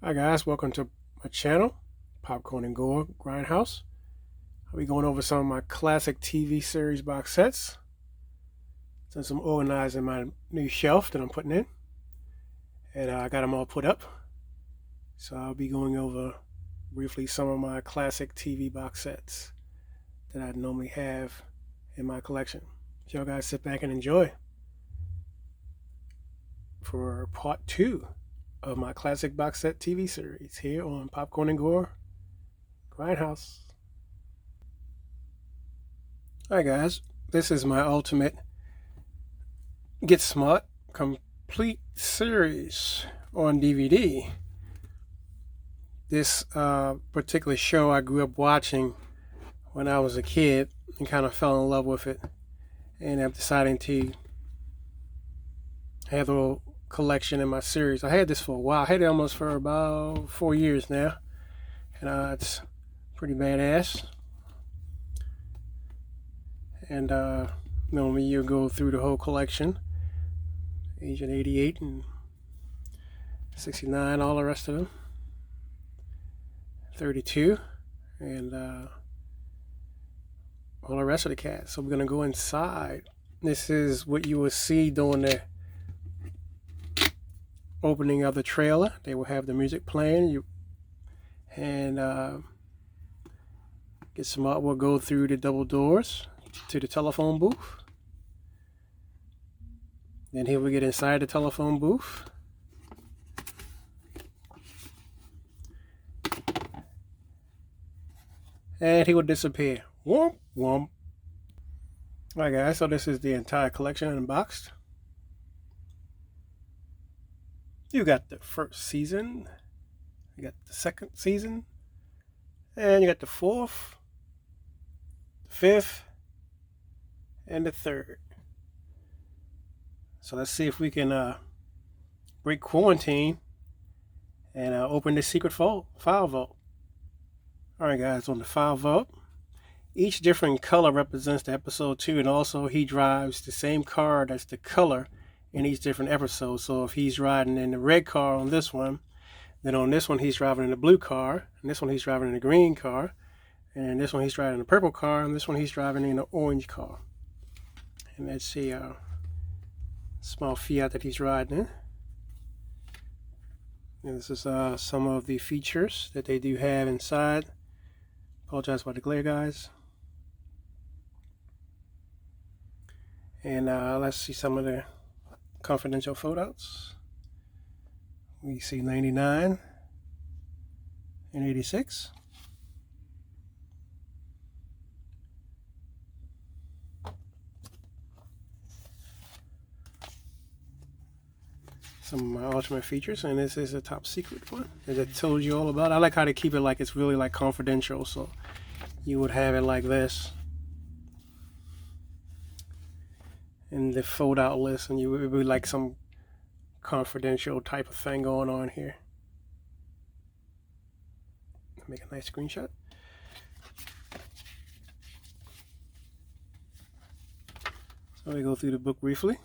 Hi guys, welcome to my channel, Popcorn and Gore Grindhouse. I'll be going over some of my classic TV series box sets, since I'm organizing my new shelf that I'm putting in, and I got them all put up. So I'll be going over briefly some of my classic TV box sets that I normally have in my collection. So y'all guys sit back and enjoy for part two of my classic box set TV series here on Popcorn and Gore Grindhouse. Hi guys, this is my ultimate Get Smart complete series on DVD. This particular show I grew up watching when I was a kid and kind of fell in love with it, and I'm deciding to have a little collection in my series. I had this for a while. I had it almost for about 4 years now, and it's pretty badass. And normally you go through the whole collection, Agent 88 and 69, all the rest of them, 32, and all the rest of the cast. So we're going to go inside. This is what you will see during the opening of the trailer. They will have the music playing. And Get Smart will go through the double doors to the telephone booth. Then he will get inside the telephone booth. And he will disappear. Womp, womp. Alright guys, so this is the entire collection unboxed. You got the first season, you got the second season, and you got the fourth, the fifth, and the third. So let's see if we can break quarantine and open the secret file vault. Alright guys, on the file vault, each different color represents the episode 2, and also he drives the same car that's the color in each different episode. So if he's riding in the red car on this one, then on this one he's driving in the blue car, and this one he's driving in the green car, and this one he's driving in the purple car, and this one he's driving in the orange car. And let's see small Fiat that he's riding in. And this is some of the features that they do have inside. Apologize about the glare, guys. And let's see some of the confidential photos. We see 99 and 86. Some of my ultimate features, and this is a top secret one that I told you all about. I like how they keep it like it's really like confidential, so you would have it like this in the fold out list, and you would be like some confidential type of thing going on here. Make a nice screenshot. So we go through the book briefly.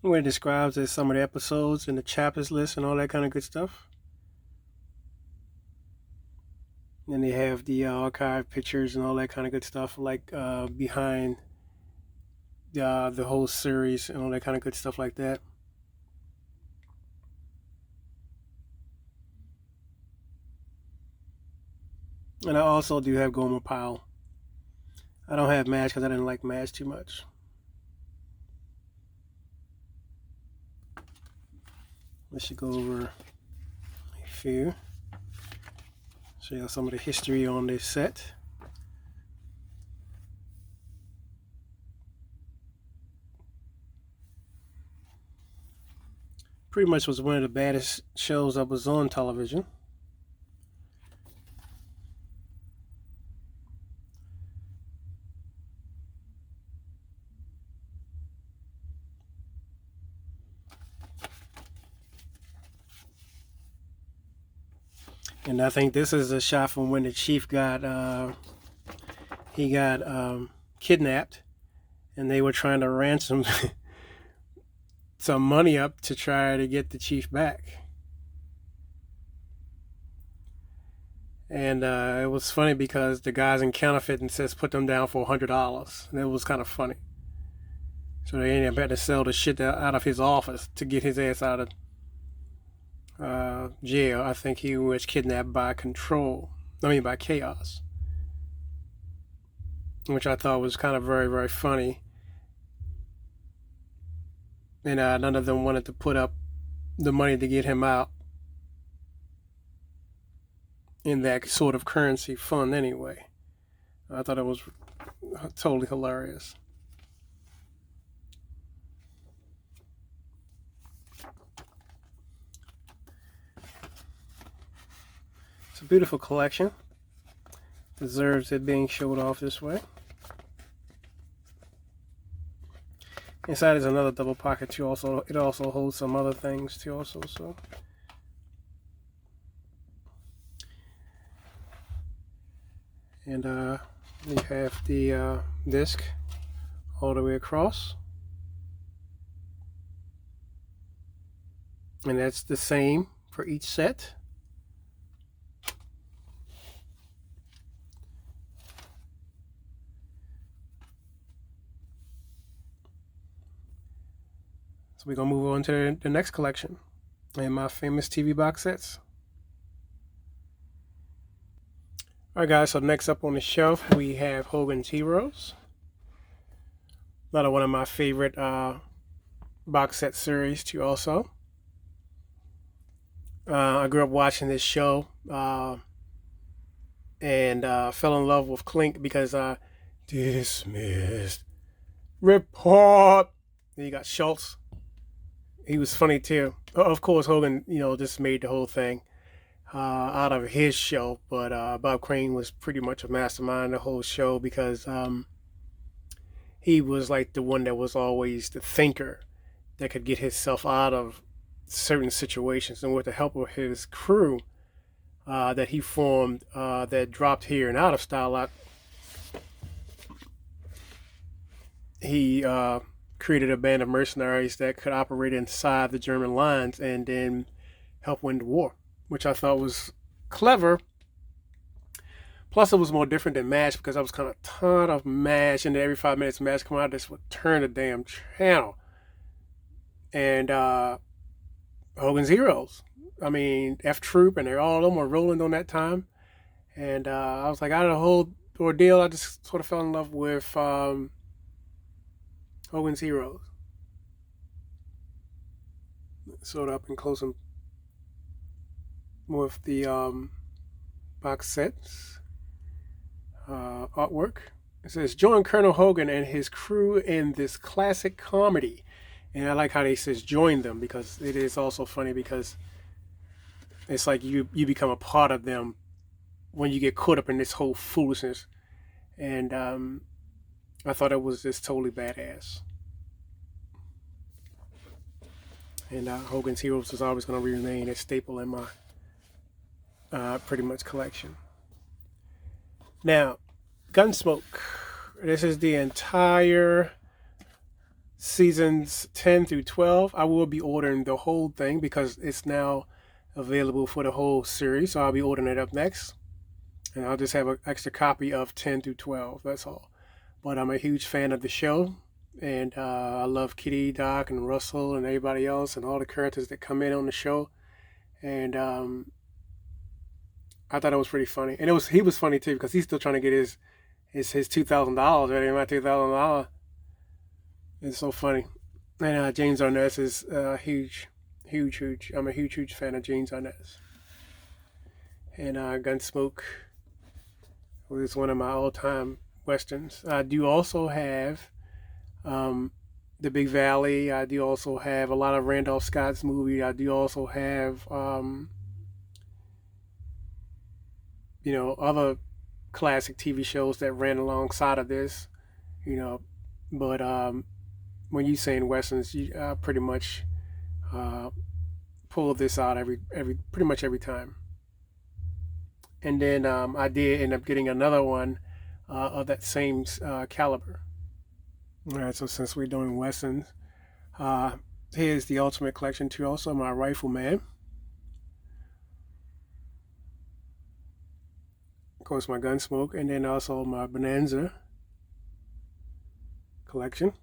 Where it describes as some of the episodes and the chapters list and all that kind of good stuff. Then they have the archive pictures and all that kind of good stuff, like behind the whole series and all that kind of good stuff like that. And I also do have Gomer Pyle. I don't have Madge because I didn't like Madge too much. Let's go over a few. Show you some of the history on this set. Pretty much was one of the baddest shows that was on television. And I think this is a shot from when the chief got kidnapped, and they were trying to ransom some money up to try to get the chief back. And it was funny because the guys in counterfeiting says put them down for $100, and it was kind of funny. So they ended up having to sell the shit out of his office to get his ass out of jail. I think he was kidnapped by by chaos, which I thought was kind of very, very funny. And none of them wanted to put up the money to get him out in that sort of currency fund anyway. I thought it was totally hilarious. It's a beautiful collection. Deserves it being showed off this way. Inside is another double pocket too. It also holds some other things too. So. And you have the disc all the way across. And that's the same for each set. So we're going to move on to the next collection and my famous TV box sets. Alright guys, so next up on the shelf we have Hogan's Heroes. Another one of my favorite box set series too also. I grew up watching this show and fell in love with Clink because dismissed. Report! Then you got Schultz. He was funny too. Of course, Hogan, just made the whole thing out of his show, but Bob Crane was pretty much a mastermind the whole show because he was like the one that was always the thinker that could get himself out of certain situations, and with the help of his crew that he formed that dropped here and out of Style Lock, he created a band of mercenaries that could operate inside the German lines and then help win the war, which I thought was clever. Plus, it was more different than MASH because I was kind of tired of MASH, and then every 5 minutes MASH come out, this would turn the damn channel. And Hogan's Heroes, I mean, F Troop, and all of them were rolling on that time. And I was like, out of the whole ordeal, I just sort of fell in love with Hogan's Heroes. Sort of up and close them with the box sets artwork. It says, join Colonel Hogan and his crew in this classic comedy. And I like how they says join them, because it is also funny because it's like you become a part of them when you get caught up in this whole foolishness. And I thought it was just totally badass. And Hogan's Heroes is always going to remain a staple in my pretty much collection. Now, Gunsmoke. This is the entire seasons 10 through 12. I will be ordering the whole thing because it's now available for the whole series. So I'll be ordering it up next. And I'll just have an extra copy of 10 through 12. That's all. But I'm a huge fan of the show. And I love Kitty, Doc, and Russell, and everybody else, and all the characters that come in on the show. And I thought it was pretty funny. And he was funny too, because he's still trying to get his $2,000 ready. My $2,000. It's so funny. And James Arness is huge. I'm a huge fan of James Arness. And Gunsmoke was one of my all-time westerns. I do also have The Big Valley. I do also have a lot of Randolph Scott's movie. I do also have other classic TV shows that ran alongside of this, but when you saying westerns, you pretty much pull this out every pretty much every time. And then I did end up getting another one of that same caliber. All right, so since we're doing Westerns, here's the Ultimate Collection too. Also my Rifleman. Of course, my Gunsmoke, and then also my Bonanza collection.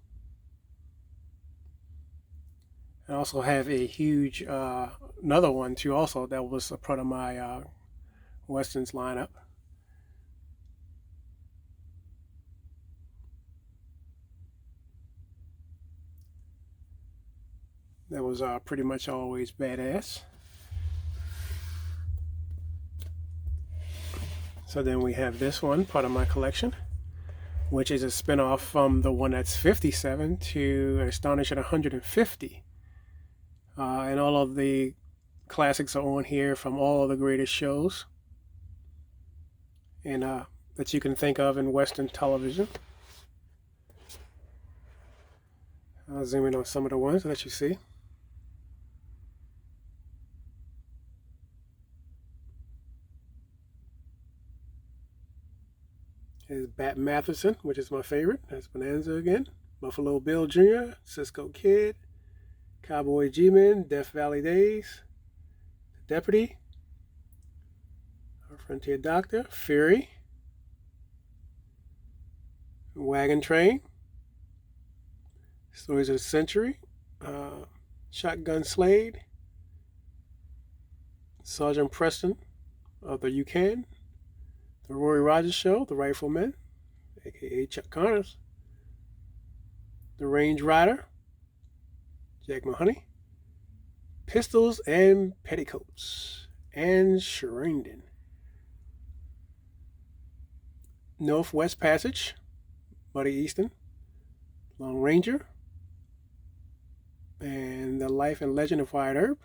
I also have a huge another one too. Also, that was a part of my Westerns lineup. That was pretty much always badass. So then we have this one, part of my collection, which is a spinoff from the one that's 57 to an astonishing 150. And all of the classics are on here from all of the greatest shows and that you can think of in Western television. I'll zoom in on some of the ones that you see. Is Bat Matheson, which is my favorite. That's Bonanza again. Buffalo Bill Jr., Cisco Kid, Cowboy G-Men, Death Valley Days, The Deputy, Our Frontier Doctor, Fury, Wagon Train, Stories of the Century, Shotgun Slade, Sergeant Preston of the UCAN, The Roy Rogers Show, The Rifleman, aka Chuck Connors, The Range Rider, Jack Mahoney, Pistols and Petticoats, and Sherindon. Northwest Passage, Buddy Easton, Lone Ranger, and The Life and Legend of Wyatt Earp,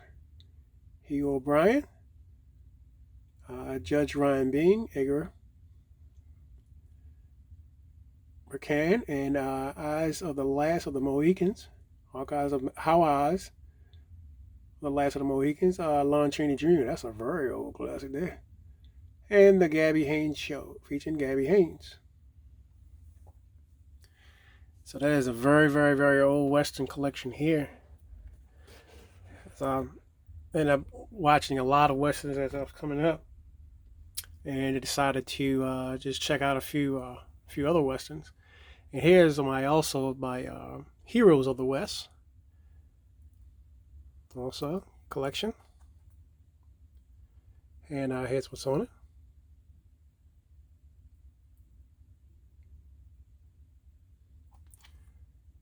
Hugh O'Brien, Judge Ryan Bean, Edgar McCann, and Eyes of the Last of the Mohicans, How Eyes, The Last of the Mohicans, Lon Chaney Jr., that's a very old classic there, and The Gabby Haynes Show, featuring Gabby Haynes. So that is a very, very, very old Western collection here. So I ended up watching a lot of Westerns as I was coming up, and I decided to just check out a few other Westerns. And here's my Heroes of the West, also collection. And here's what's on it.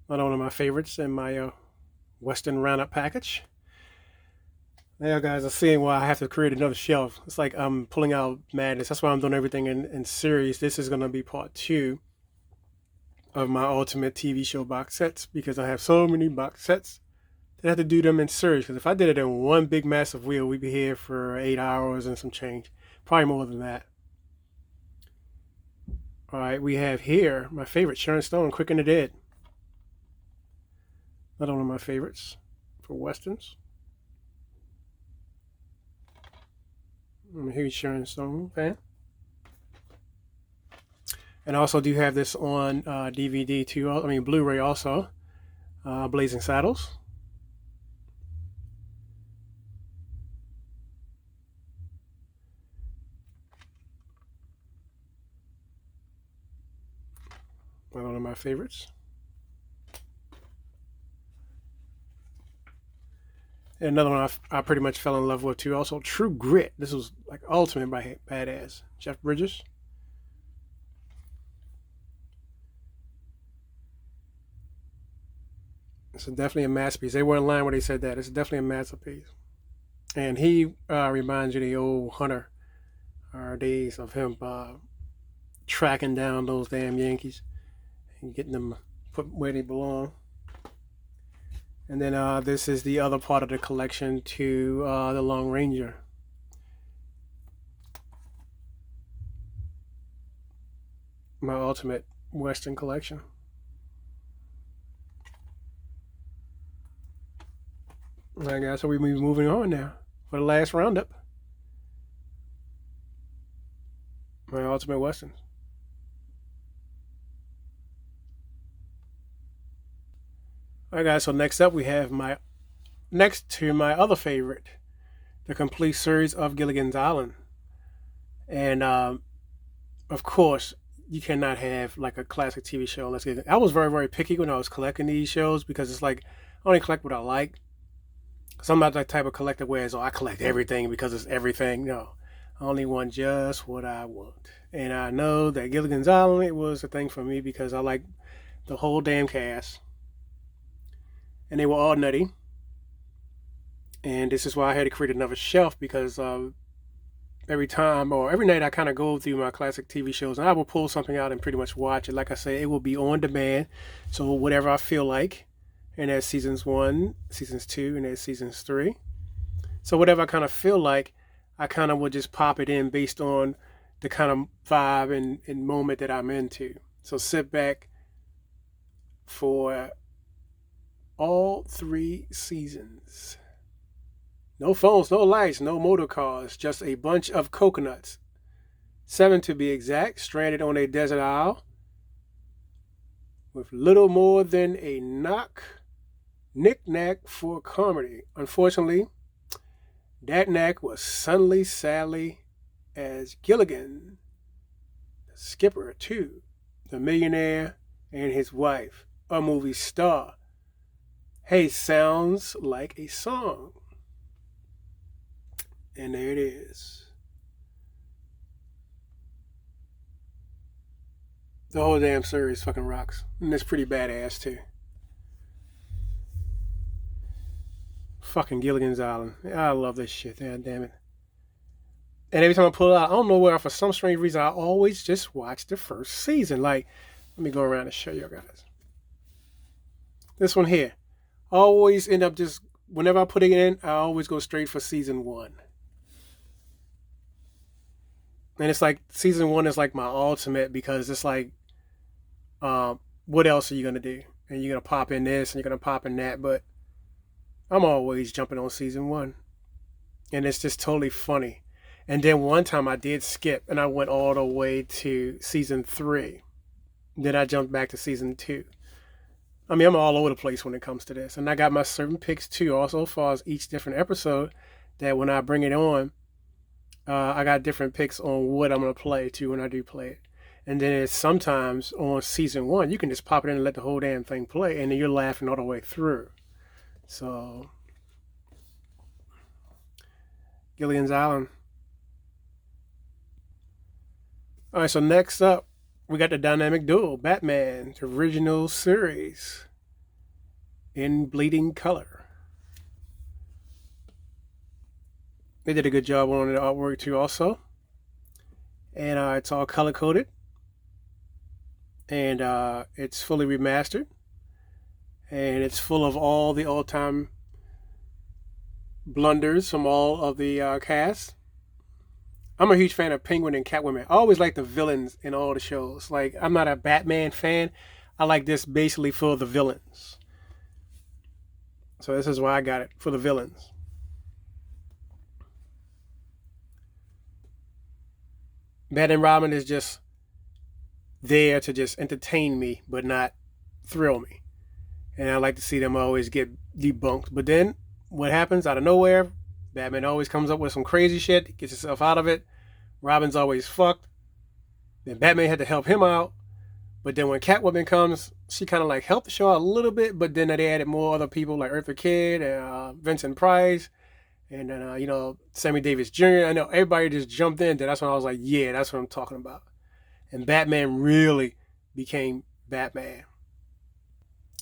Another one of my favorites in my Western Roundup package. Now, guys are seeing why I have to create another shelf. It's like I'm pulling out madness. That's why I'm doing everything in series. This is going to be part 2 of my Ultimate TV show box sets, because I have so many box sets that I have to do them in series. Because if I did it in one big massive wheel, we'd be here for 8 hours and some change. Probably more than that. All right, we have here my favorite, Sharon Stone, Quick and the Dead. Another one of my favorites for Westerns. I'm a huge Sharon Stone fan. And I also do have this on DVD too, Blu-ray also. Blazing Saddles. One of my favorites. And another one I pretty much fell in love with too. Also, True Grit. This was like ultimate by badass. Jeff Bridges. It's definitely a masterpiece. They weren't lying when they said that. It's definitely a masterpiece. And he reminds you of the old Hunter days of him tracking down those damn Yankees and getting them put where they belong. And then this is the other part of the collection to the Lone Ranger. My ultimate Western collection. All right, guys, so we'll be moving on now for the last roundup. Ultimate Westerns. All right, guys. So next up, we have next to my other favorite, the complete series of Gilligan's Island, and of course, you cannot have like a classic TV show. I was very, very picky when I was collecting these shows because it's like I only collect what I like. So I'm not that type of collector where I collect everything because it's everything. No, I only want just what I want. And I know that Gilligan's Island, it was a thing for me because I like the whole damn cast. And they were all nutty. And this is why I had to create another shelf because every time or every night I kind of go through my classic TV shows and I will pull something out and pretty much watch it. Like I say, it will be on demand. So whatever I feel like. And there's seasons 1, seasons 2, and there's seasons 3. So whatever I kind of feel like, I kind of will just pop it in based on the kind of vibe and moment that I'm into. So sit back for all 3 seasons. No phones, no lights, no motor cars, just a bunch of coconuts. 7 to be exact, stranded on a desert isle with little more than a knick-knack for comedy. Unfortunately, that knack was suddenly Sally as Gilligan, the skipper too, the millionaire and his wife, a movie star. Hey, sounds like a song. And there it is. The whole damn series fucking rocks. And it's pretty badass too. Fucking Gilligan's Island. I love this shit. God damn it. And every time I pull it out, I don't know where, for some strange reason, I always just watch the first season. Like, let me go around and show you guys. This one here. I always end up just, whenever I put it in, I always go straight for season 1. And it's like, season 1 is like my ultimate because it's like, what else are you going to do? And you're going to pop in this and you're going to pop in that. But I'm always jumping on season 1. And it's just totally funny. And then one time I did skip and I went all the way to season 3. Then I jumped back to season 2. I mean, I'm all over the place when it comes to this. And I got my certain picks too, also as far as each different episode, that when I bring it on, I got different picks on what I'm going to play too when I do play it. And then it's sometimes on season 1, you can just pop it in and let the whole damn thing play. And then you're laughing all the way through. So, Gilligan's Island. All right, so next up, we got the dynamic duo, Batman, the original series, in bleeding color. They did a good job on the artwork too also. And it's all color-coded. And it's fully remastered. And it's full of all the all-time blunders from all of the cast. I'm a huge fan of Penguin and Catwoman. I always like the villains in all the shows. Like, I'm not a Batman fan. I like this basically for the villains. So this is why I got it, for the villains. Batman and Robin is just there to just entertain me, but not thrill me. And I like to see them always get debunked. But then, what happens out of nowhere? Batman always comes up with some crazy shit, gets himself out of it. Robin's always fucked. Then Batman had to help him out. But then when Catwoman comes, she kind of like helped the show out a little bit, but then they added more other people like Eartha Kitt and Vincent Price. And then, Sammy Davis Jr. I know everybody just jumped in. That's when I was like, yeah, that's what I'm talking about. And Batman really became Batman.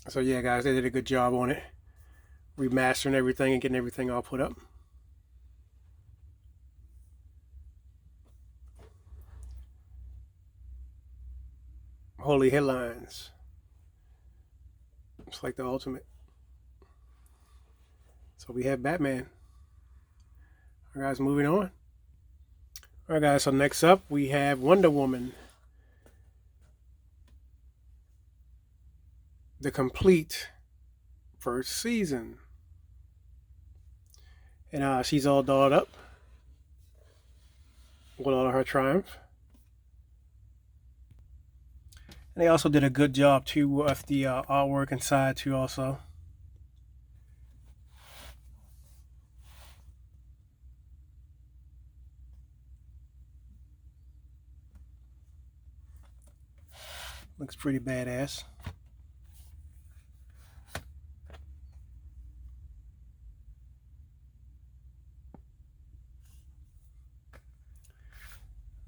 So yeah, guys, they did a good job on it. Remastering everything and getting everything all put up. Holy headlines. It's like the ultimate. So we have Batman. All right, guys, moving on. All right, guys, so next up we have Wonder Woman. The complete first season. And she's all dolled up with all of her triumph. And they also did a good job too with the artwork inside too also. Looks pretty badass.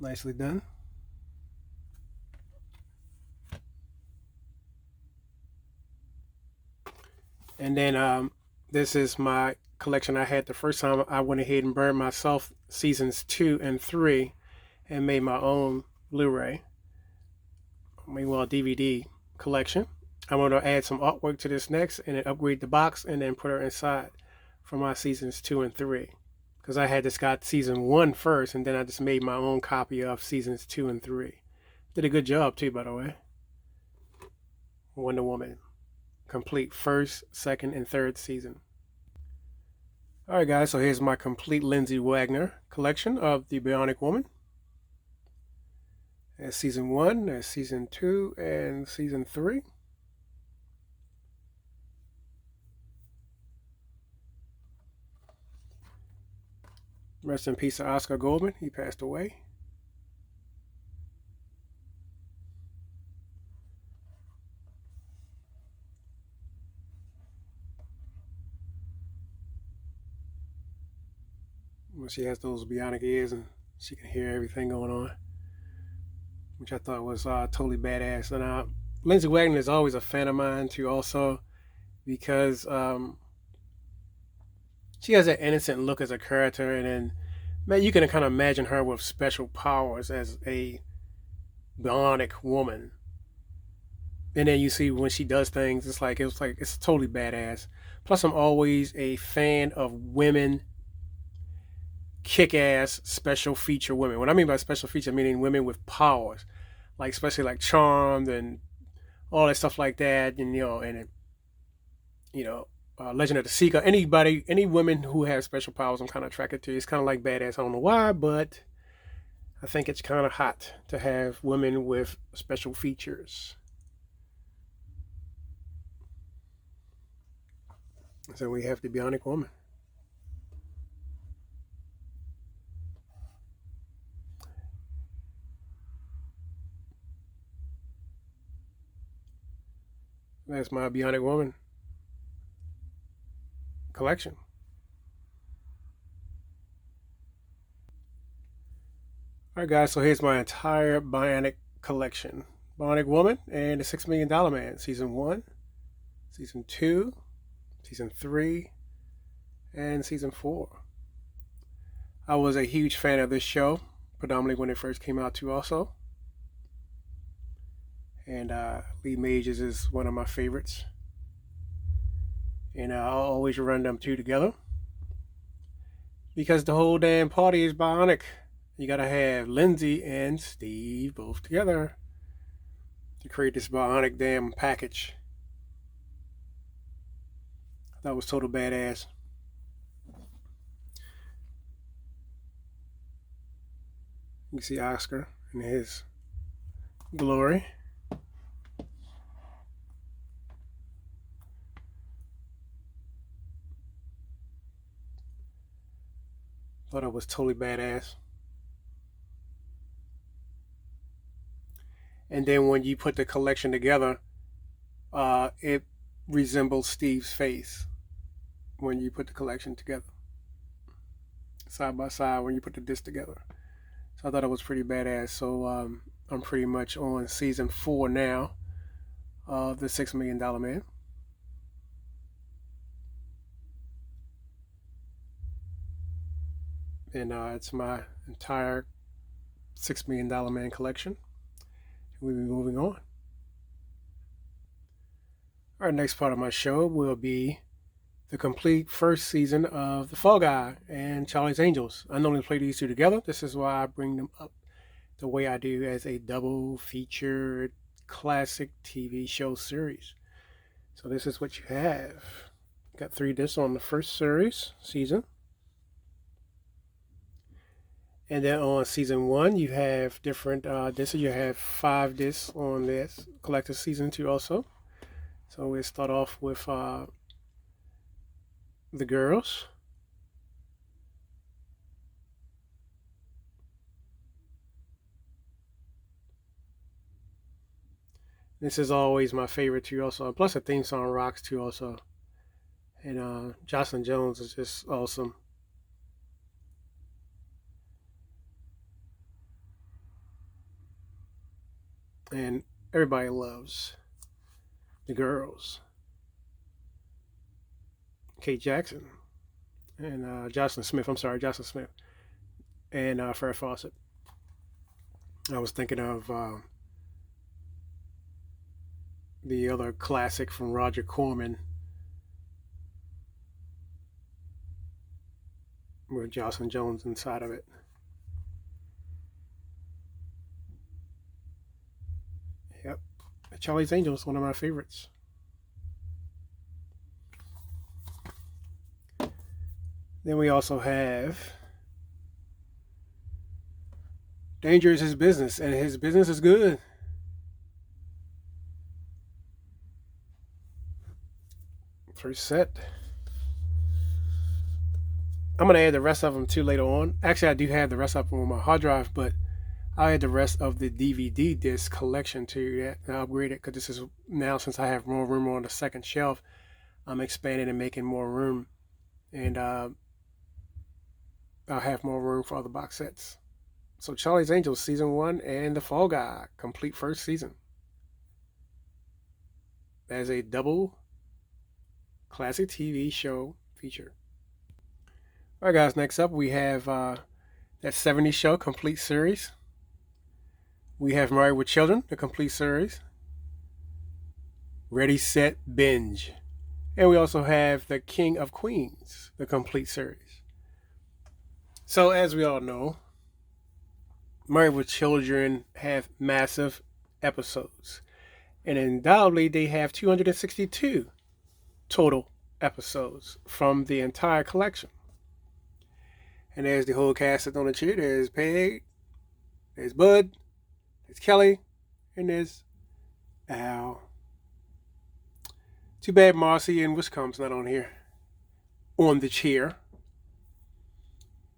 Nicely done. And then this is my collection I had the first time. I went ahead and burned myself seasons 2 and 3 and made my own Blu-ray, well, DVD collection. I'm going to add some artwork to this next and then upgrade the box and then put her inside for my seasons 2 and 3. Because I had just got season 1 first and then I just made my own copy of seasons 2 and 3. Did a good job too, by the way. Wonder Woman. Complete first, second, and third season. Alright guys, so here's my complete Lindsay Wagner collection of the Bionic Woman. There's season 1, there's season 2, and season 3. Rest in peace to Oscar Goldman, he passed away. Well, she has those bionic ears and she can hear everything going on, which I thought was totally badass. And Lindsay Wagner is always a fan of mine too, also because she has that innocent look as a character, and then man, you can kind of imagine her with special powers as a bionic woman. And then you see when she does things, it's totally badass. Plus, I'm always a fan of women kick-ass special feature women. What I mean by special feature, meaning women with powers, like especially like Charmed and all that stuff like that, and Legend of the Seeker. Any women who have special powers, I'm kind of attracted to. It's kind of like badass. I don't know why, but I think it's kind of hot to have women with special features. So we have the Bionic Woman. That's my Bionic Woman collection. Alright guys, so here's my entire Bionic collection. Bionic Woman and the $6 Million Man, Season 1, Season 2, Season 3, and Season 4. I was a huge fan of this show, predominantly when it first came out too also. And Lee Majors is one of my favorites. And I'll always run them two together. Because the whole damn party is bionic. You gotta have Lindsay and Steve both together to create this bionic damn package. That was total badass. You can see Oscar in his glory. Thought it was totally badass. And then when you put the collection together, it resembles Steve's face when you put the collection together. Side by side when you put the disc together. So I thought it was pretty badass. So I'm pretty much on season 4 now of the $6 Million Man. And it's my entire $6 Million Man collection. We'll be moving on. Our next part of my show will be the complete first season of The Fall Guy and Charlie's Angels. I normally play these two together. This is why I bring them up the way I do as a double featured classic TV show series. So this is what you have. Got 3 discs on the first series season. And then on season 1, you have different discs. You have 5 discs on this collector's season 2 also. So we'll start off with the girls. This is always my favorite too also. Plus the theme song rocks too also. And Jocelyn Jones is just awesome. And everybody loves the girls. Kate Jackson and Jocelyn Smith. I'm sorry, Jocelyn Smith and Farrah Fawcett. I was thinking of the other classic from Roger Corman with Jocelyn Jones inside of it. Yep, Charlie's Angels, one of my favorites. Then we also have Danger is his business, and his business is good. First set. I'm going to add the rest of them too later on. Actually, I do have the rest of them on my hard drive, but I'll add the rest of the DVD disc collection to that and upgrade it because this is now, since I have more room on the second shelf, I'm expanding and making more room. And I'll have more room for other box sets. So Charlie's Angels season 1 and The Fall Guy complete first season as a double classic TV show feature. All right, guys. Next up, we have that '70s show complete series. We have Married with Children, the complete series. Ready, Set, Binge, and we also have The King of Queens, the complete series. So, as we all know, Married with Children have massive episodes. And undoubtedly, they have 262 total episodes from the entire collection. And there's the whole cast that's on the chair. There's Peg, there's Bud, there's Kelly, and there's Al. Too bad Marcy and Wiscombe's not on here. On the chair.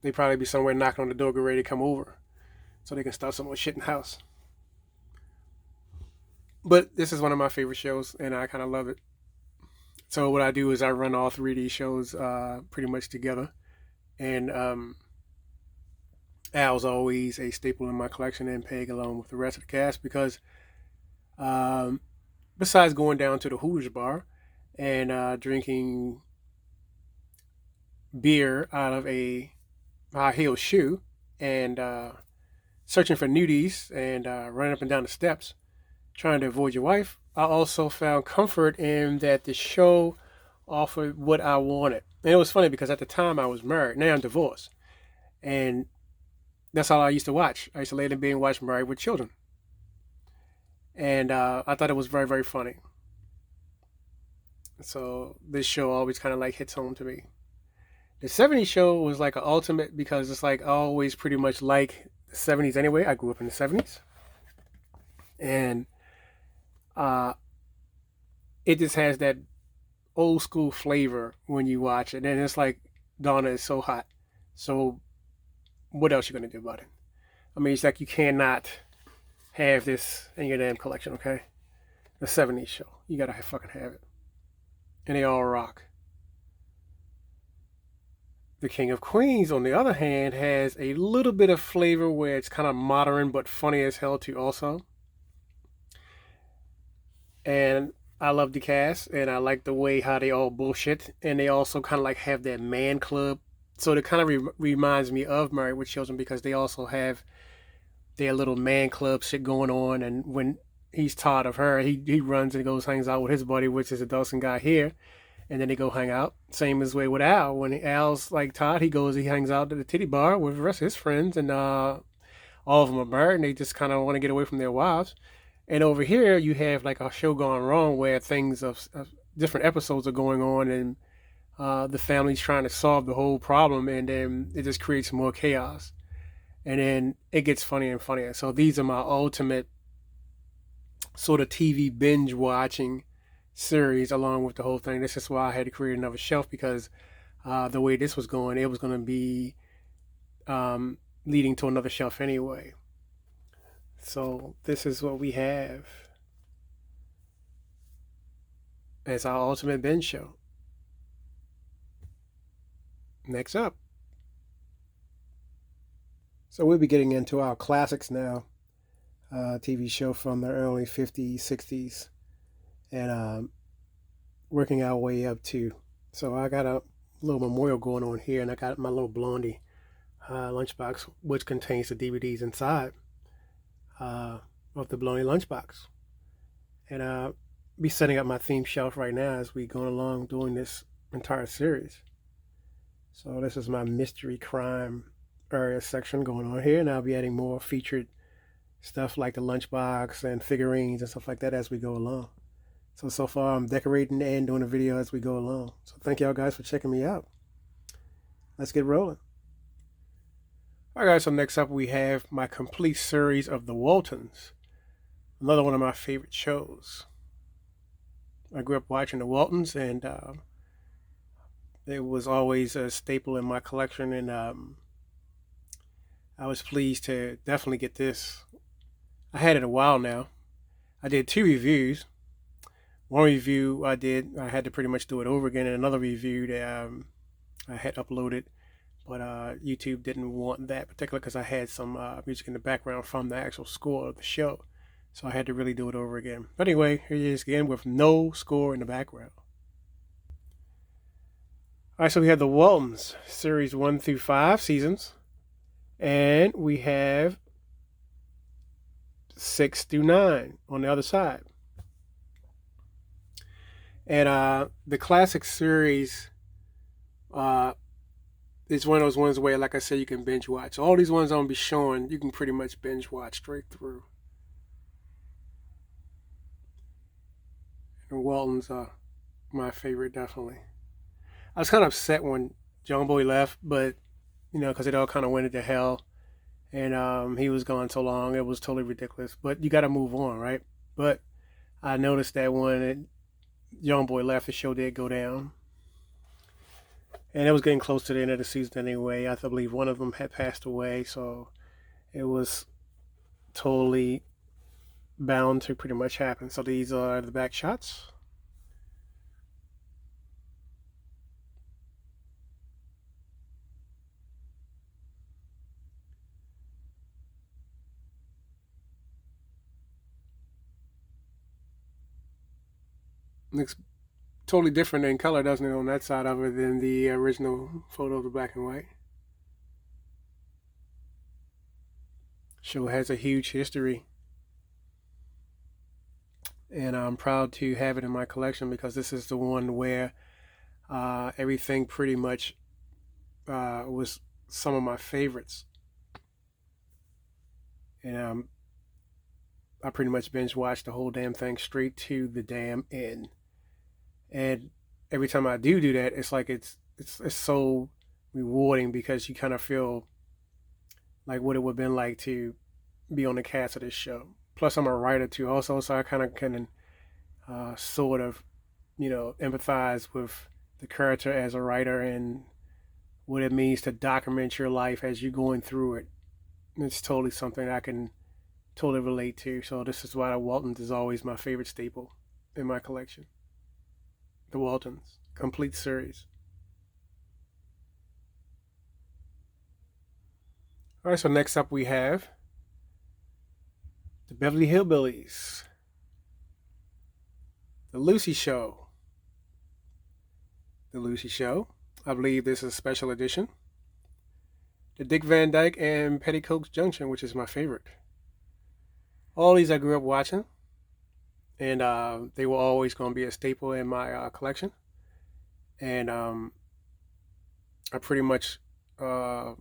They'd probably be somewhere knocking on the door, get ready to come over, so they can start some more shit in the house. But this is one of my favorite shows, and I kind of love it. So what I do is I run all 3 of these shows pretty much together. And Al's always a staple in my collection, and Peg along with the rest of the cast, because besides going down to the Hooters bar and drinking beer out of a high heel shoe and searching for nudies and running up and down the steps trying to avoid your wife, I also found comfort in that the show offered what I wanted. And it was funny because at the time I was married. Now I'm divorced. And that's all I used to watch. I used to lay in bed and watch Married with Children. And I thought it was very, very funny. So this show always kind of like hits home to me. The '70s show was like an ultimate because it's like I always pretty much like the '70s anyway. I grew up in the '70s. And it just has that old school flavor when you watch it. And it's like, Donna is so hot. So what else you gonna do about it? I mean, it's like you cannot have this in your damn collection, okay? The '70s show. You gotta fucking have it. And they all rock. The King of Queens, on the other hand, has a little bit of flavor where it's kind of modern but funny as hell too also. And I love the cast, and I like the way how they all bullshit, and they also kind of like have that man club. So it kind of reminds me of Married with Children because they also have their little man club shit going on. And when he's tired of her, he runs and goes hangs out with his buddy, which is a Dawson guy here, and then they go hang out. Same as way with Al. When Al's like tired, he hangs out at the titty bar with the rest of his friends, and all of them are married, and they just kind of want to get away from their wives. And over here, you have like a show gone wrong where things of different episodes are going on, and the family's trying to solve the whole problem, and then it just creates more chaos. and then it gets funnier and funnier. So these are my ultimate sort of TV binge watching series along with the whole thing. This is why I had to create another shelf, because the way this was going, it was going to be leading to another shelf anyway. So this is what we have as our ultimate binge show. Next up. So we'll be getting into our classics now. TV show from the early 50s, 60s, and working our way up to. So I got a little memorial going on here, and I got my little Blondie lunchbox, which contains the DVDs inside of the Blondie lunchbox. And I'll be setting up my theme shelf right now as we go along doing this entire series. So this is my mystery crime area section going on here, and I'll be adding more featured stuff like the lunchbox and figurines and stuff like that as we go along. So far I'm decorating and doing a video as we go along. So thank y'all guys for checking me out. Let's get rolling. All right, guys, so next up we have my complete series of The Waltons. Another one of my favorite shows. I grew up watching The Waltons, and it was always a staple in my collection, and I was pleased to definitely get this. I had it a while now. I did 2 reviews. One review I had to pretty much do it over again, and another review that I had uploaded, but YouTube didn't want that particular because I had some music in the background from the actual score of the show. So I had to really do it over again. But anyway, here it is again with no score in the background. All right, so we have The Waltons, series 1 through 5 seasons. And we have 6 through 9 on the other side. And the classic series is one of those ones where, like I said, you can binge watch. So all these ones I'm going to be showing, you can pretty much binge watch straight through. And Waltons are my favorite, definitely. I was kind of upset when John Boy left, but, you know, because it all kind of went into hell. And he was gone so long, it was totally ridiculous. But you got to move on, right? But I noticed that when Young Boy left, the show did go down. And it was getting close to the end of the season anyway. I believe one of them had passed away, so it was totally bound to pretty much happen. So these are the back shots. Looks totally different in color, doesn't it, on that side of it than the original photo of the black and white. Show has a huge history, and I'm proud to have it in my collection because this is the one where everything pretty much was some of my favorites. And I pretty much binge watched the whole damn thing straight to the damn end. And every time I do that, it's like it's so rewarding because you kind of feel like what it would have been like to be on the cast of this show. Plus, I'm a writer too, also, so I kind of can sort of, you know, empathize with the character as a writer and what it means to document your life as you're going through it. It's totally something I can totally relate to. So this is why the Waltons is always my favorite staple in my collection. The Waltons, complete series. All right, so next up we have the Beverly Hillbillies, the Lucy Show. The Lucy Show, I believe this is a special edition. The Dick Van Dyke and Petticoats Junction, which is my favorite. All these I grew up watching, and they were always going to be a staple in my collection. And I pretty much love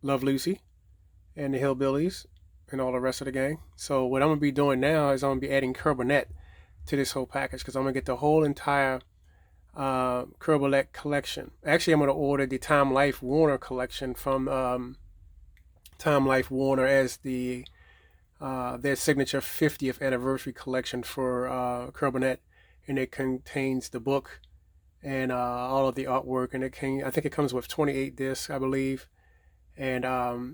Lucy and the Hillbillies and all the rest of the gang. So what I'm going to be doing now is I'm going to be adding Curb Burnett to this whole package because I'm going to get the whole entire Curb Burnett collection. Actually, I'm going to order the Time Life Warner collection from Time Life Warner as their signature 50th anniversary collection for Curl Burnett, and it contains the book and all of the artwork, and I think it comes with 28 discs, I believe, and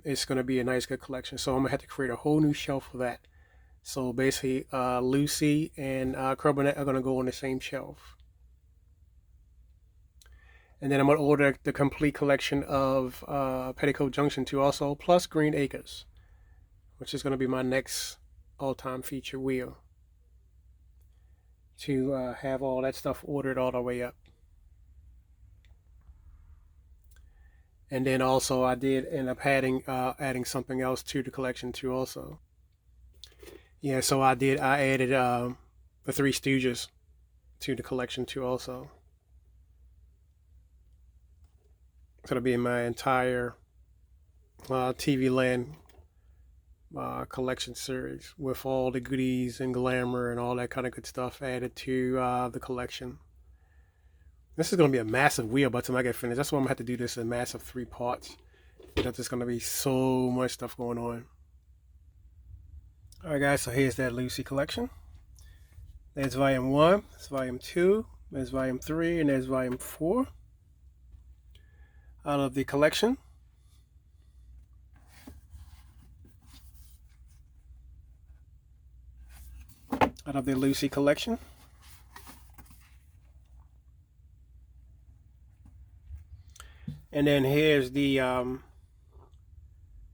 it's going to be a nice good collection. So I'm gonna have to create a whole new shelf for that. So basically, Lucy and Curl Burnett are going to go on the same shelf. And then I'm going to order the complete collection of Petticoat Junction 2 also, plus Green Acres, which is going to be my next all-time feature wheel, to have all that stuff ordered all the way up. And then also I did end up adding something else to the collection too also. Yeah, so I added the Three Stooges to the collection too also. It's going to be in my entire TV Land collection series with all the goodies and glamour and all that kind of good stuff added to the collection. This is going to be a massive wheel by the time I get finished. That's why I'm going to have to do this in massive 3 parts. Because there's going to be so much stuff going on. Alright guys, so here's that Lucy collection. There's volume 1, there's volume 2, there's volume 3, and there's volume 4 out of the collection. Out of the Lucy collection. And then here's the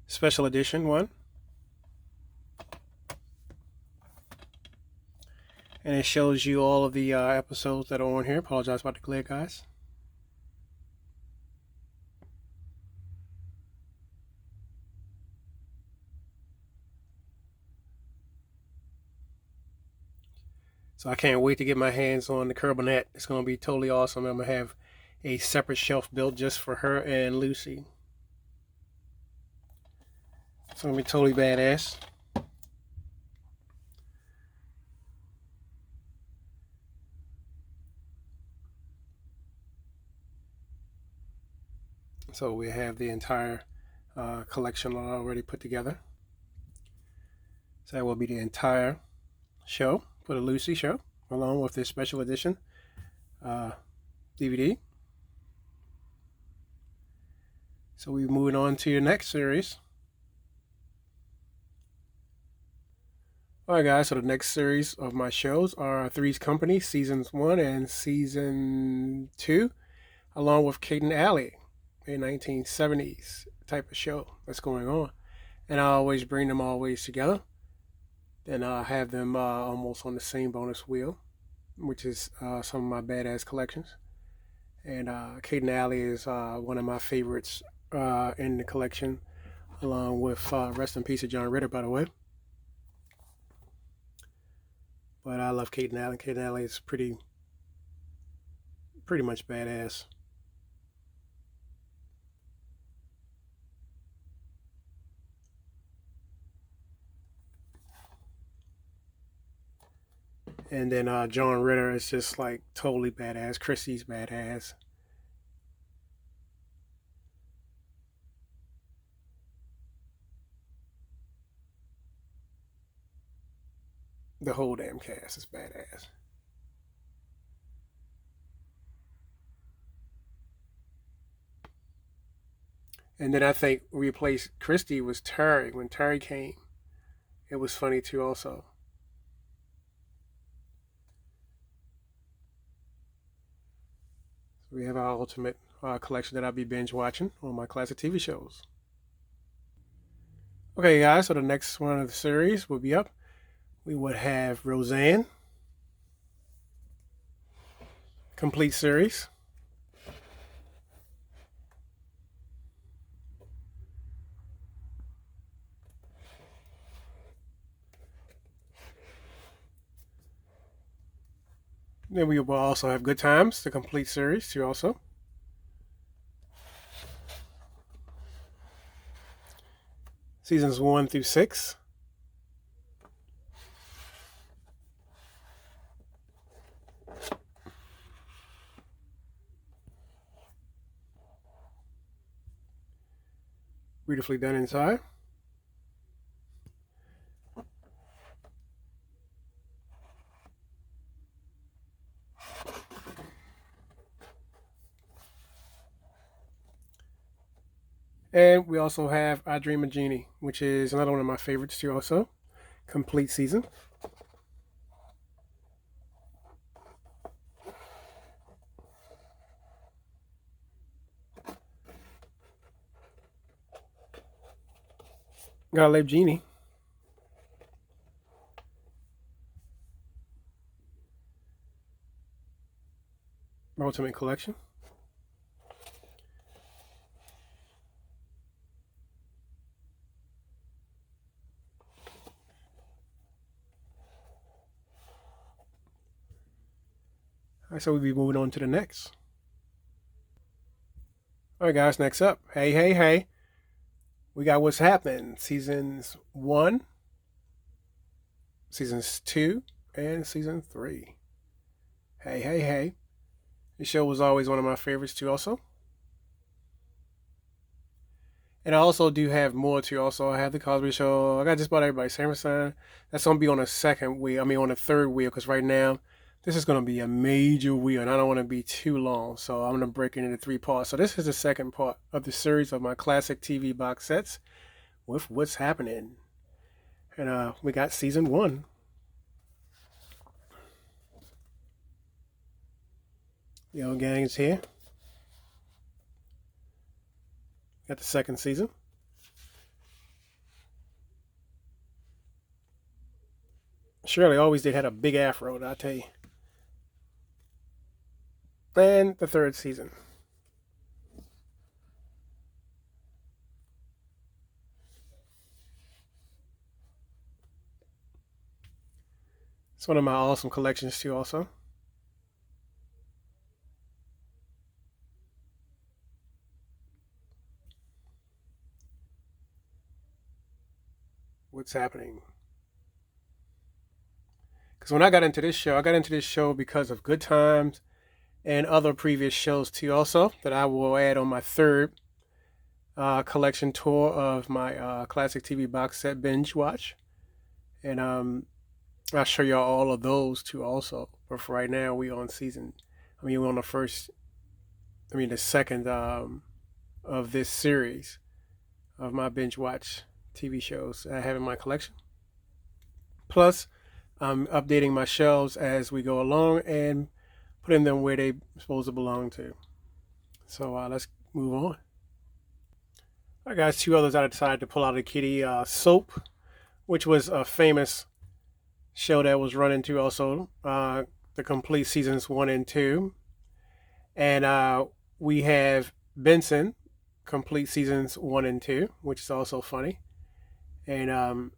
special edition one. And it shows you all of the episodes that are on here. Apologize about the glare, guys. So I can't wait to get my hands on the Curl Burnett. It's going to be totally awesome. I'm going to have a separate shelf built just for her and Lucy. It's going to be totally badass. So we have the entire collection already put together. So that will be the entire show for the Lucy show, along with this special edition DVD. So we're moving on to the next series. Alright guys, so the next series of my shows are Three's Company, Seasons 1 and Season 2, along with Kate and Allie, a 1970s type of show that's going on. And I always bring them always together. Then I have them almost on the same bonus wheel, which is some of my badass collections. And Kate and Allie is one of my favorites in the collection, along with rest in peace to John Ritter, by the way. But I love Kate and Allie. Kate and Allie is pretty much badass. And then John Ritter is just like totally badass. Chrissy's badass. The whole damn cast is badass. And then I think we replaced Christy was Terry. When Terry came, it was funny too also. So we have our ultimate collection that I'll be binge watching on my classic TV shows. Okay guys, so the next one of the series will be up. We would have Roseanne, complete series. Then we will also have Good Times, the complete series too also. Seasons 1 through 6. Beautifully done inside. And we also have I Dream a Genie, which is another one of my favorites too also. Complete season. Gotta love Genie. Ultimate Collection. All right, so we'll be moving on to the next. All right, guys, next up. Hey. We got What's Happened. Seasons 1, Seasons 2, and Season 3. Hey. The show was always one of my favorites too also. And I also do have more too. Also, I have the Cosby Show. I got just about everybody. Samerson. That's gonna be on the second wheel. I mean, on the third wheel, because right now this is gonna be a major wheel, and I don't want to be too long. So I'm gonna break it into 3 parts. So this is the second part of the series of my classic TV box sets with What's Happening. And we got season 1. The old gang is here. Got the second season. Shirley always did had a big afro, I tell you. And the third season. It's one of my awesome collections too also. What's Happening? Because when I got into this show because of Good Times and other previous shows too also that I will add on my third collection tour of my classic TV box set binge watch. And I'll show y'all all of those too also. But for right now, we're on we're on the second of this series of my binge watch TV shows I have in my collection. Plus, I'm updating my shelves as we go along and putting them where they're supposed to belong to. So let's move on. All right, guys, 2 others I decided to pull out of the kitty. Soap, which was a famous show that was running too also. The complete seasons 1 and 2. And we have Benson, complete seasons 1 and 2, which is also funny. And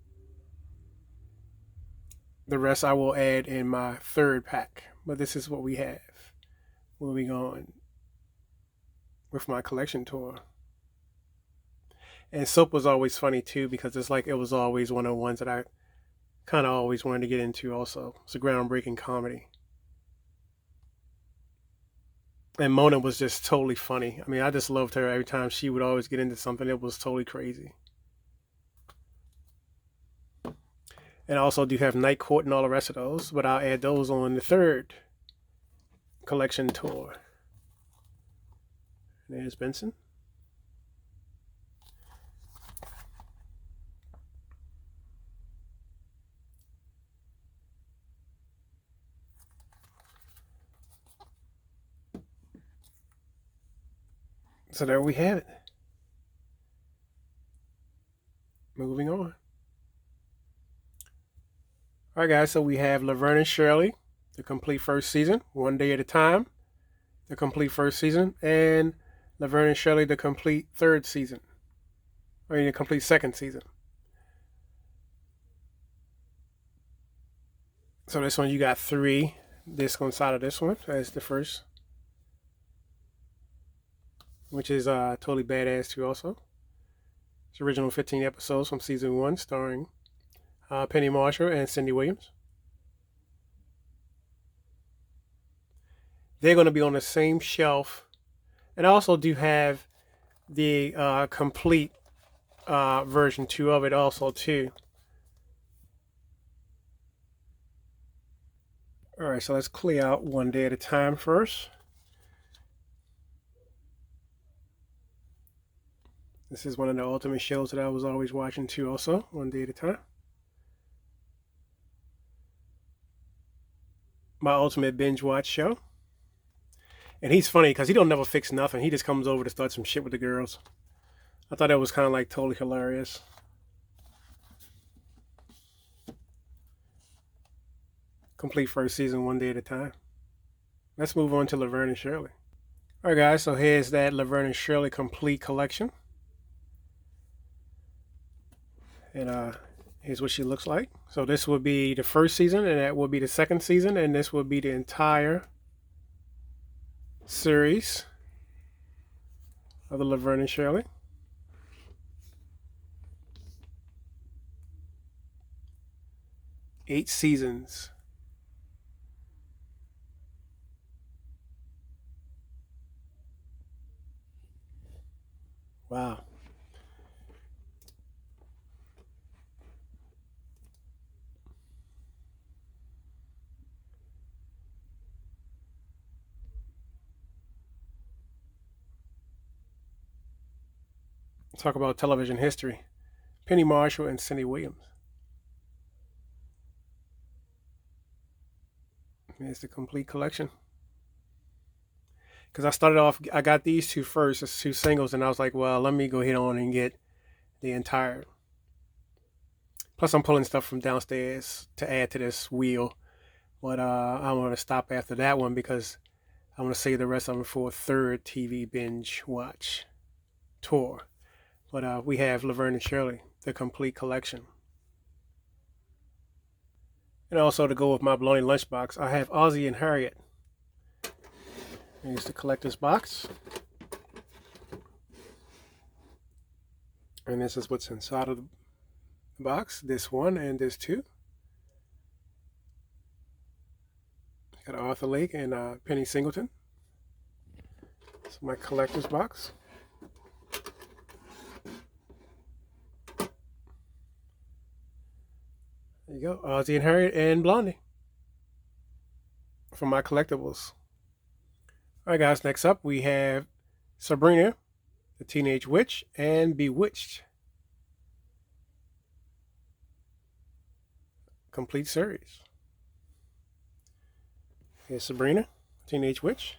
the rest I will add in my third pack. But this is what we have. Moving on with my collection tour. And Soap was always funny too because it's like it was always one of the ones that I kind of always wanted to get into also. It's a groundbreaking comedy. And Mona was just totally funny. I mean, I just loved her every time she would always get into something that was totally crazy. And I also do have Night Court and all the rest of those, but I'll add those on the third collection tour. There's Benson. So there we have it. Moving on. All right, guys, so we have Laverne and Shirley, the complete first season, One Day at a Time, the complete first season, and Laverne and Shirley, the complete third season. I mean, the complete second season. So this one, you got 3 discs on side of this one as the first, which is totally badass too also. It's original 15 episodes from season 1, starring Penny Marshall and Cindy Williams. They're going to be on the same shelf. And I also do have the complete version 2 of it also too. All right, so let's clear out One Day at a Time first. This is one of the ultimate shows that I was always watching too, also, one day at a time. My ultimate binge watch show. And he's funny because he don't never fix nothing. He just comes over to start some shit with the girls. I thought that was kind of like totally hilarious. Complete first season one day at a time. Let's move on to Laverne and Shirley. All right, guys, so here's that Laverne and Shirley complete collection. And here's what she looks like. So this would be the first season, and that would be the second season, and this would be the entire series of the Laverne and Shirley. Eight seasons. Wow. Talk about television history. Penny Marshall and Cindy Williams. Here's the complete collection. Because I started off, I got these two first, as two singles, and I was like, well, let me go ahead on and get the entire. Plus, I'm pulling stuff from downstairs to add to this wheel. But I'm going to stop after that one because I want to save the rest of them for a third TV binge watch tour. But we have Laverne and Shirley, the complete collection. And also to go with my bologna lunchbox, I have Ozzie and Harriet. Here's the collector's box. And this is what's inside of the box. This one and this two. Got Arthur Lake and Penny Singleton. It's my collector's box. There you go, Ozzie and Harriet and Blondie for my collectibles. All right, guys, next up we have Sabrina, the Teenage Witch, and Bewitched. Complete series. Here's Sabrina, Teenage Witch.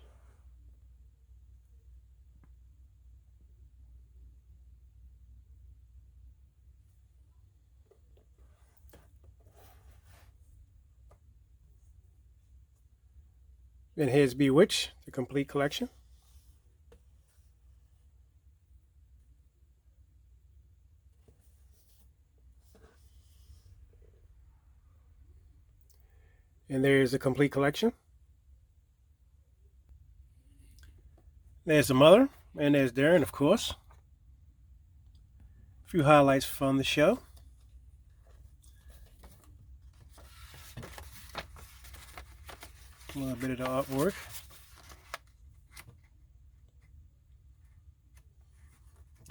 And here's Bewitched, the complete collection. And there's the complete collection. There's the mother, and there's Darren, of course. A few highlights from the show. A little bit of the artwork.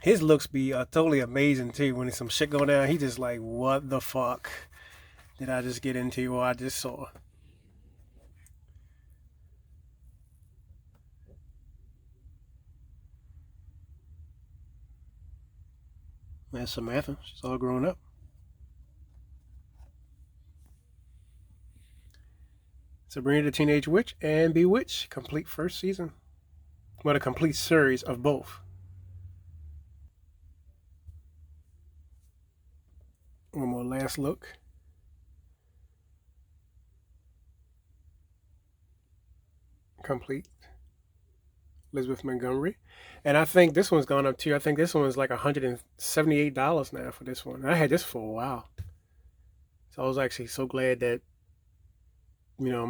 His looks be totally amazing too. When there's some shit going down, he just like, what the fuck did I just get into or I just saw? There's Samantha. She's all grown up. Sabrina the Teenage Witch and Bewitched, complete first season. Well, a complete series of both. One more last look. Complete. Elizabeth Montgomery. And I think this one's gone up too. I think this one was like $178 now for this one. I had this for a while. So I was actually so glad that, you know,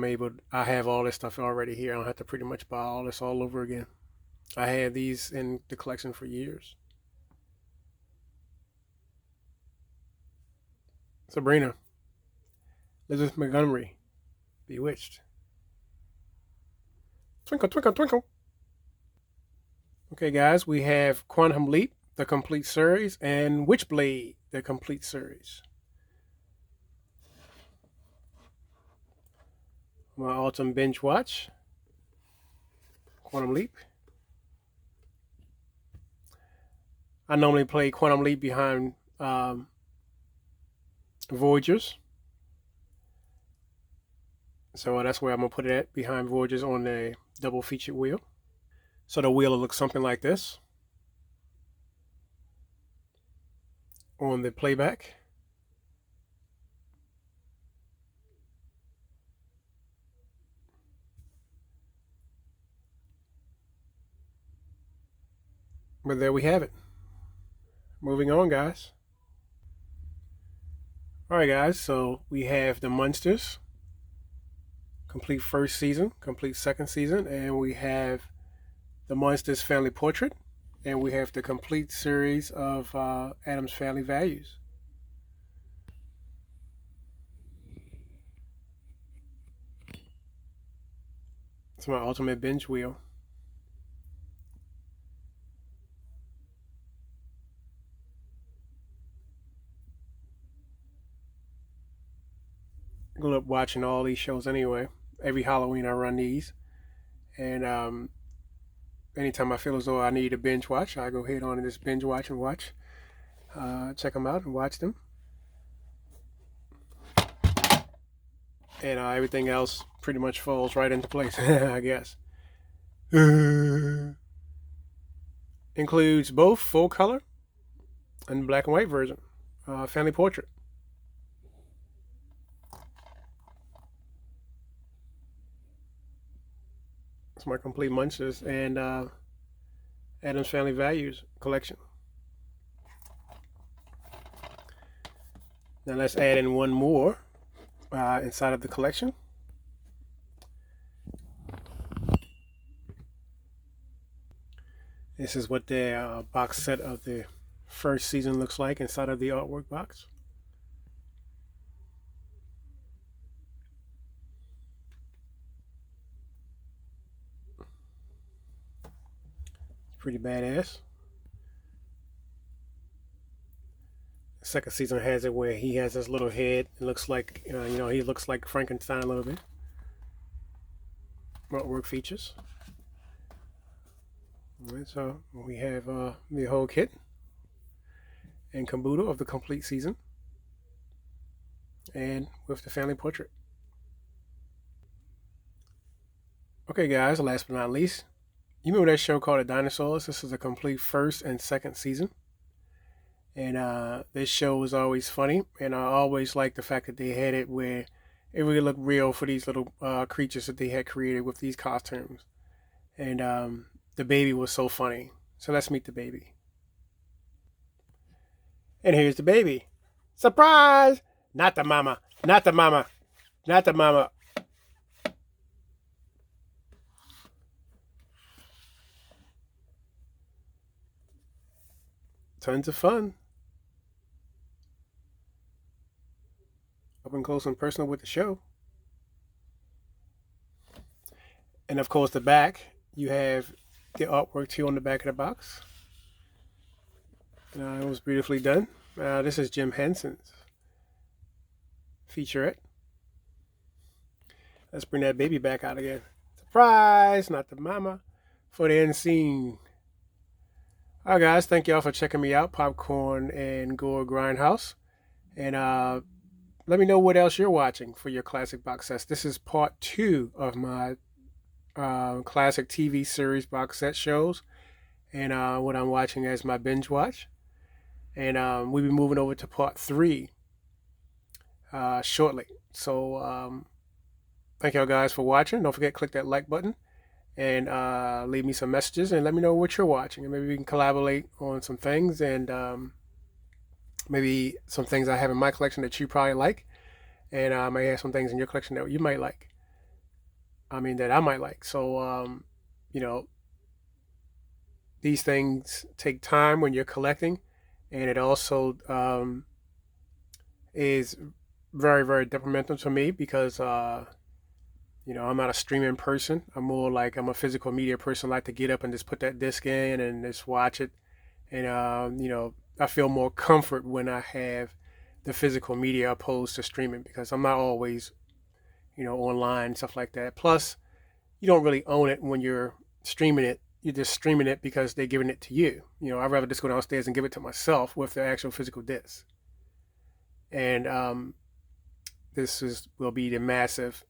I have all this stuff already here. I don't have to pretty much buy all this all over again. I had these in the collection for years. Sabrina, Elizabeth Montgomery, Bewitched. Twinkle, twinkle, twinkle. Okay, guys, we have Quantum Leap, the complete series, and Witchblade, the complete series. My autumn binge watch, Quantum Leap. I normally play Quantum Leap behind Voyagers. So that's where I'm going to put it at, behind Voyagers on the double featured wheel. So the wheel will look something like this on the playback. But there we have it. Moving on, guys. All right, guys. So we have the Munsters, complete first season, complete second season, and we have the Munsters Family Portrait, and we have the complete series of Addams Family Values. It's my ultimate binge wheel. I grew up watching all these shows anyway. Every Halloween I run these, and anytime I feel as though I need a binge watch, I go ahead on and just binge watch and watch. Check them out and watch them. And everything else pretty much falls right into place, I guess. Includes both full color and black and white version. Family Portrait. It's my complete Munsters and Addams Family Values collection. Now let's add in one more inside of the collection. This is what the box set of the first season looks like inside of the artwork box. Pretty badass. The second season has it where he has his little head. It looks like, he looks like Frankenstein a little bit. Artwork features. All right, so we have the whole kit and caboodle of the complete season, and with the family portrait. Okay, guys, last but not least, you remember that show called The Dinosaurs? This is a complete first and second season. And this show was always funny, and I always liked the fact that they had it where it really looked real for these little creatures that they had created with these costumes. And the baby was so funny. So let's meet the baby. And here's the baby. Surprise! Not the mama. Not the mama. Not the mama. Tons of fun. Up and close and personal with the show. And of course, the back, you have the artwork too on the back of the box. It was beautifully done. This is Jim Henson's featurette. Let's bring that baby back out again. Surprise! Not the mama. For the end scene. Alright, guys. Thank y'all for checking me out. Popcorn and Gore Grindhouse. And let me know what else you're watching for your classic box sets. This is part 2 of my classic TV series box set shows. And what I'm watching as my binge watch. And we'll be moving over to part 3 shortly. So thank y'all guys for watching. Don't forget to click that like button and leave me some messages and let me know what you're watching. And maybe we can collaborate on some things and maybe some things I have in my collection that you probably like. And I may have some things in your collection that you might like. That I might like. So, these things take time when you're collecting. And it also is very, very detrimental to me because, I'm not a streaming person. I'm more like I'm a physical media person. I like to get up and just put that disc in and just watch it. And, I feel more comfort when I have the physical media opposed to streaming because I'm not always, online and stuff like that. Plus, you don't really own it when you're streaming it. you're just streaming it because they're giving it to you. I'd rather just go downstairs and give it to myself with the actual physical disc. And this will be the massive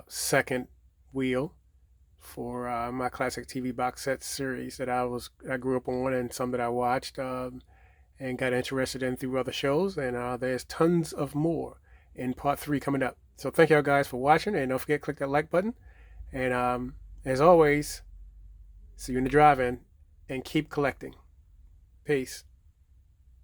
second wheel for my classic TV box set series that I grew up on, and some that I watched and got interested in through other shows. And there's tons of more in part 3 coming up. So thank y'all guys for watching, and don't forget to click that like button. And as always, see you in the drive-in, and keep collecting. Peace.